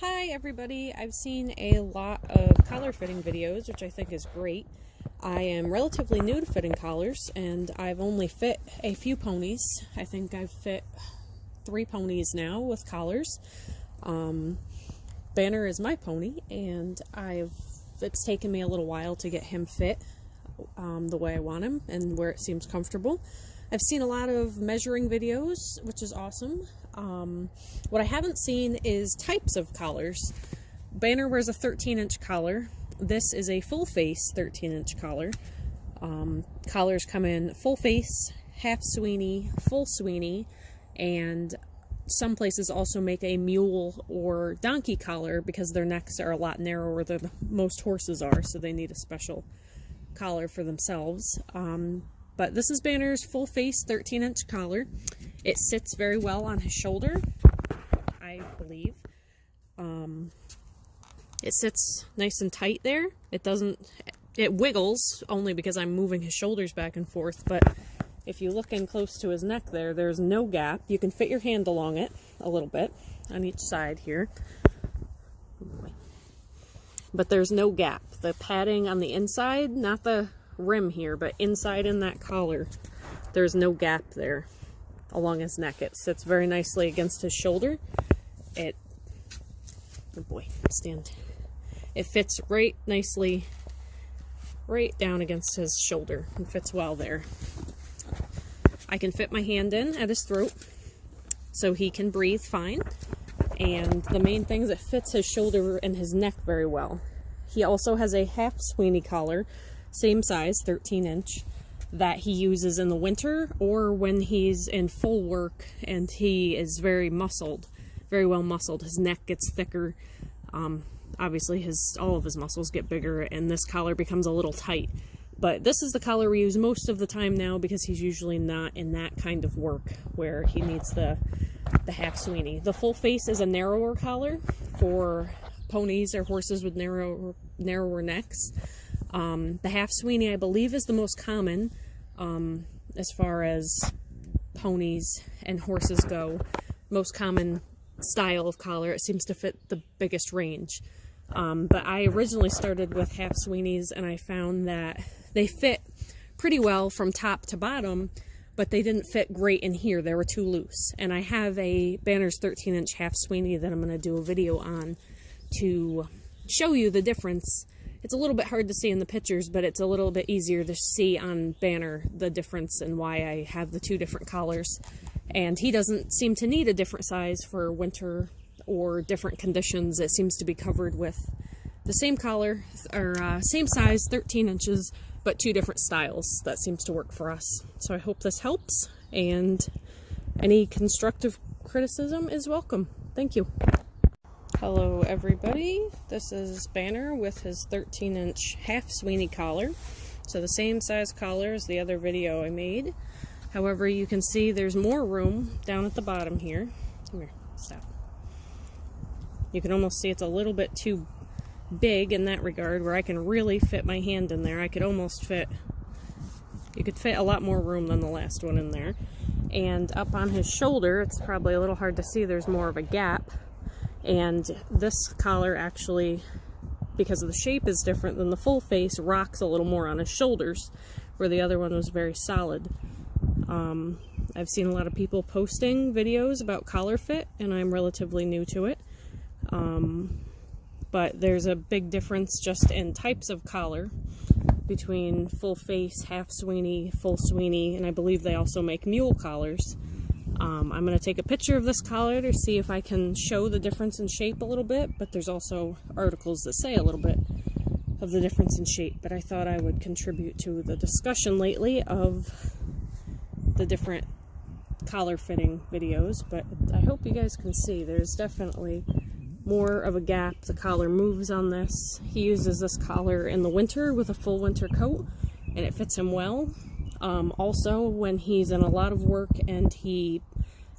Hi everybody, I've seen a lot of collar fitting videos, which I think is great. I am relatively new to fitting collars, and I've only fit a few ponies. I think I've fit 3 ponies now with collars. Banner is my pony, and it's taken me a little while to get him fit the way I want him and where it seems comfortable. I've seen a lot of measuring videos, which is awesome. What I haven't seen is types of collars. Banner wears a 13-inch collar. This is a full face 13-inch collar. Collars come in full face, half sweeney, full sweeney, and some places also make a mule or donkey collar because their necks are a lot narrower than most horses are, so they need a special collar for themselves. But this is Banner's full face 13-inch collar. It sits very well on his shoulder, I believe. It sits nice and tight there. It wiggles only because I'm moving his shoulders back and forth, but if you look in close to his neck there's no gap. You can fit your hand along it a little bit on each side here. But there's no gap. The padding on the inside, not the rim here, but inside in that collar, there's no gap there along his neck. It sits very nicely against his shoulder. It fits right nicely right down against his shoulder and fits well there. I can fit my hand in at his throat so he can breathe fine, and the main thing is it fits his shoulder and his neck very well. He also has a half sweeney collar, same size, 13-inch, that he uses in the winter or when he's in full work and he is very muscled, very well muscled. His neck gets thicker. Obviously all of his muscles get bigger and this collar becomes a little tight. But this is the collar we use most of the time now because he's usually not in that kind of work where he needs the half sweeney. The full face is a narrower collar for ponies or horses with narrower necks. The half sweeney, I believe, is the most common as far as ponies and horses go. Most common style of collar. It seems to fit the biggest range. But I originally started with half sweeneys, and I found that they fit pretty well from top to bottom, but they didn't fit great in here. They were too loose. And I have a Banner's 13-inch half sweeney that I'm going to do a video on to show you the difference. It's a little bit hard to see in the pictures, but it's a little bit easier to see on Banner the difference and why I have the 2 different collars. And he doesn't seem to need a different size for winter or different conditions. It seems to be covered with the same collar, or same size, 13 inches, but 2 different styles. That seems to work for us. So I hope this helps, and any constructive criticism is welcome. Thank you. Hello everybody, this is Banner with his 13-inch half sweeney collar. So the same size collar as the other video I made. However, you can see there's more room down at the bottom here. Come here, stop. You can almost see it's a little bit too big in that regard, where I can really fit my hand in there. You could fit a lot more room than the last one in there. And up on his shoulder, it's probably a little hard to see, there's more of a gap. And this collar actually, because of the shape is different than the full face, rocks a little more on his shoulders, where the other one was very solid. I've seen a lot of people posting videos about collar fit, and I'm relatively new to it. But there's a big difference just in types of collar between full face, half sweeney, full sweeney, and I believe they also make mule collars. I'm going to take a picture of this collar to see if I can show the difference in shape a little bit, but there's also articles that say a little bit of the difference in shape, but I thought I would contribute to the discussion lately of the different collar fitting videos. But I hope you guys can see there's definitely more of a gap. The collar moves on this. He uses this collar in the winter with a full winter coat, and it fits him well. Also, when he's in a lot of work and he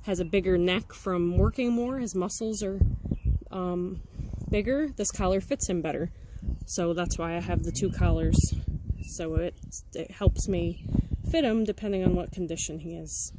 has a bigger neck from working more, his muscles are bigger, this collar fits him better. So that's why I have the 2 collars. So it helps me fit him depending on what condition he is.